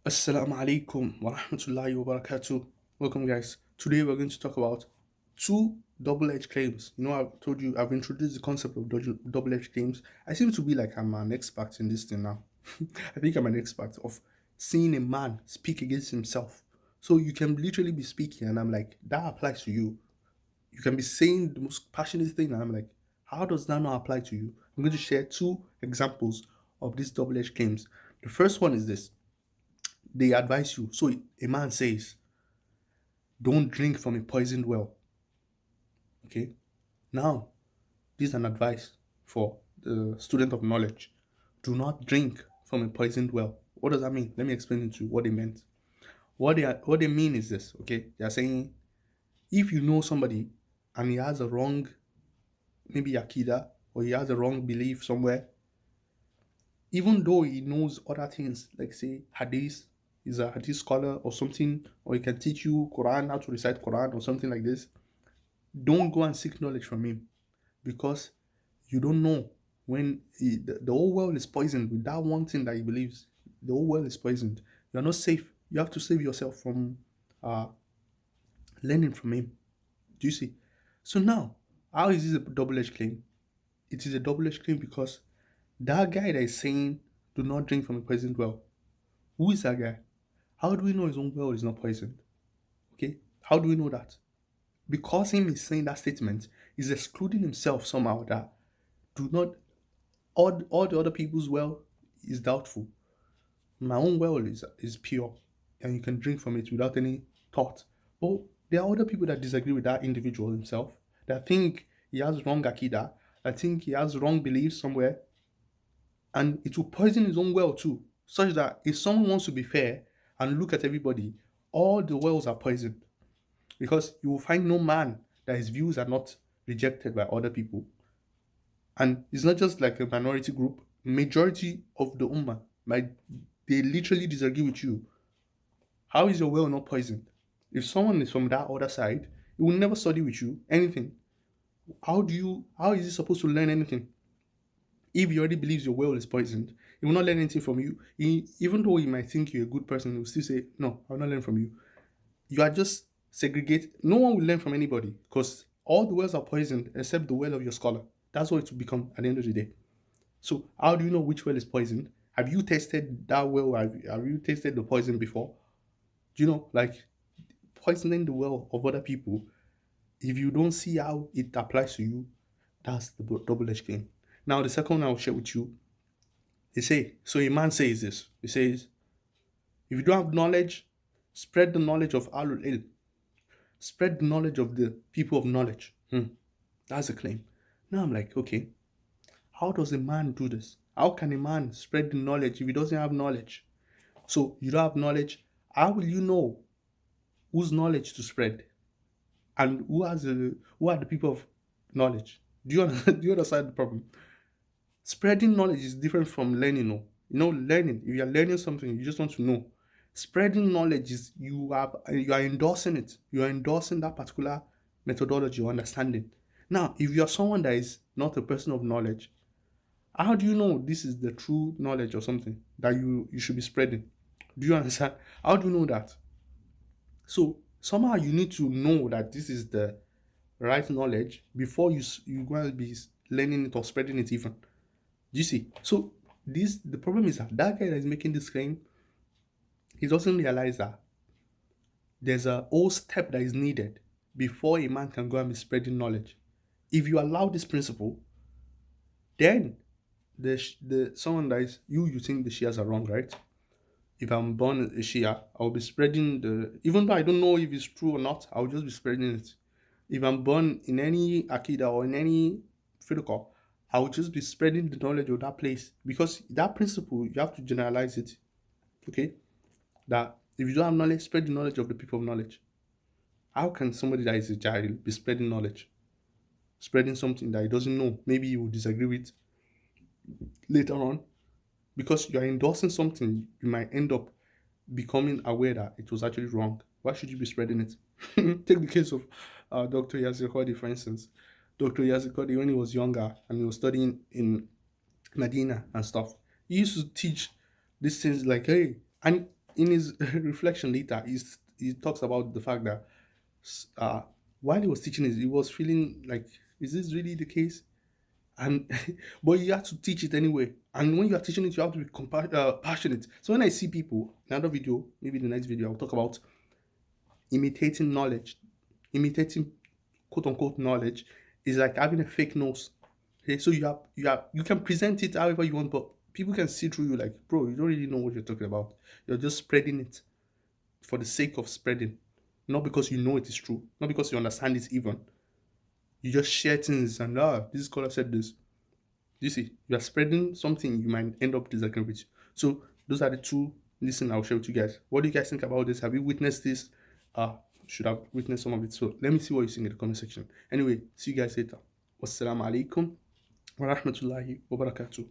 Assalamu alaikum wa rahmatullahi wa barakatuh. Welcome, guys. Today we're going to talk about two double-edged claims. I've told you I've introduced the concept of double-edged claims. I seem to be like I'm an expert in this thing now. I think I'm an expert of seeing a man speak against himself. So you can literally be speaking, and I'm like, that applies to you. You can be saying the most passionate thing, and I'm like, how does that not apply to you? I'm going to share two examples of these double-edged claims. The first one is this: they advise you. So a man says, don't drink from a poisoned well. Okay. Now, this is an advice for the student of knowledge. Do not drink from a poisoned well. What does that mean? Let me explain to you what they meant. What they mean is this, okay? They are saying if you know somebody and he has a wrong, maybe akida, or he has a wrong belief somewhere, even though he knows other things, like say hadith, is a hadith scholar or something, or he can teach you Quran, how to recite Quran or something like this, don't go and seek knowledge from him because you don't know when the whole world is poisoned with that one thing that he believes. The whole world is poisoned. You're not safe. You have to save yourself from uh, learning from him. Do you see? So now, how is this a double-edged claim? It is a double-edged claim because that guy that is saying do not drink from a poisoned well, who is that guy? How do we know his own well is not poisoned? Okay, how do we know that? Because him is saying that statement, is excluding himself somehow that do not all the other people's well is doubtful. My own well is pure and you can drink from it without any thought. But there are other people that disagree with that individual himself, that think he has wrong akida, that think he has wrong beliefs somewhere, and it will poison his own well too. Such that if someone wants to be fair and look at everybody, all the wells are poisoned. Because you will find no man that his views are not rejected by other people. And it's not just like a minority group. Majority of the ummah, they literally disagree with you. How is your well not poisoned? If someone is from that other side, he will never study with you anything. How is he supposed to learn anything? If he already believes your well is poisoned, he will not learn anything from you. Even though he might think you're a good person, he will still say, no, I'll not learn from you. You are just segregate. No one will learn from anybody because all the wells are poisoned except the well of your scholar. That's what it will become at the end of the day. So how do you know which well is poisoned? Have you tested that well? Have you tasted the poison before? Do you know, like poisoning the well of other people, if you don't see how it applies to you, that's the double-edged claim. Now, the second one I'll share with you, they say, so a man says this. He says, if you don't have knowledge, spread the knowledge of Alul Ilm. Spread the knowledge of the people of knowledge. That's a claim. Now I'm like, okay, how does a man do this? How can a man spread the knowledge if he doesn't have knowledge? So you don't have knowledge. How will you know whose knowledge to spread and who are the people of knowledge? Do you do you understand the problem? Spreading knowledge is different from learning. No, learning. If you are learning something, you just want to know. Spreading knowledge is you are endorsing it. You are endorsing that particular methodology or understanding. Now, if you are someone that is not a person of knowledge, how do you know this is the true knowledge or something that you should be spreading? Do you understand? How do you know that? So somehow you need to know that this is the right knowledge before you going to be learning it or spreading it even. Do you see? So this the problem is that guy that is making this claim, he doesn't realize that there's a whole step that is needed before a man can go and be spreading knowledge. If you allow this principle, then the someone that is you think the Shias are wrong, right? If I'm born a Shia, I'll be spreading the even though I don't know if it's true or not, I'll just be spreading it. If I'm born in any Akida or in any Firqa, I'll just be spreading the knowledge of that place because that principle you have to generalize it. Okay? That if you don't have knowledge, spread the knowledge of the people of knowledge. How can somebody that is a Jahil be spreading knowledge? Spreading something that he doesn't know, maybe he will disagree with later on. Because you are endorsing something, you might end up becoming aware that it was actually wrong. Why should you be spreading it? Take the case of Dr. Yazir Khadi, for instance. Dr. Yazir Khadi, when he was younger and he was studying in Medina and stuff, he used to teach these things like, hey, and In his reflection later, he talks about the fact that uh, while he was teaching it, he was feeling like, is this really the case? And but you have to teach it anyway. And when you are teaching it, you have to be passionate. So when I see people, another video, maybe the next video, I'll talk about imitating knowledge, imitating quote unquote knowledge is like having a fake nose. Okay, so you can present it however you want, but people can see through you like, bro, you don't really know what you're talking about. You're just spreading it for the sake of spreading, not because you know it is true, not because you understand it even. You just share things and this scholar said this. You see, you are spreading something you might end up disagreeing with. So those are the two listen I'll share with you guys. What do you guys think about this? Have you witnessed this? Should have witnessed some of it. So let me see what you think in the comment section. Anyway, see you guys later. Wassalamu alaikum wa rahmatullahi wa barakatuh.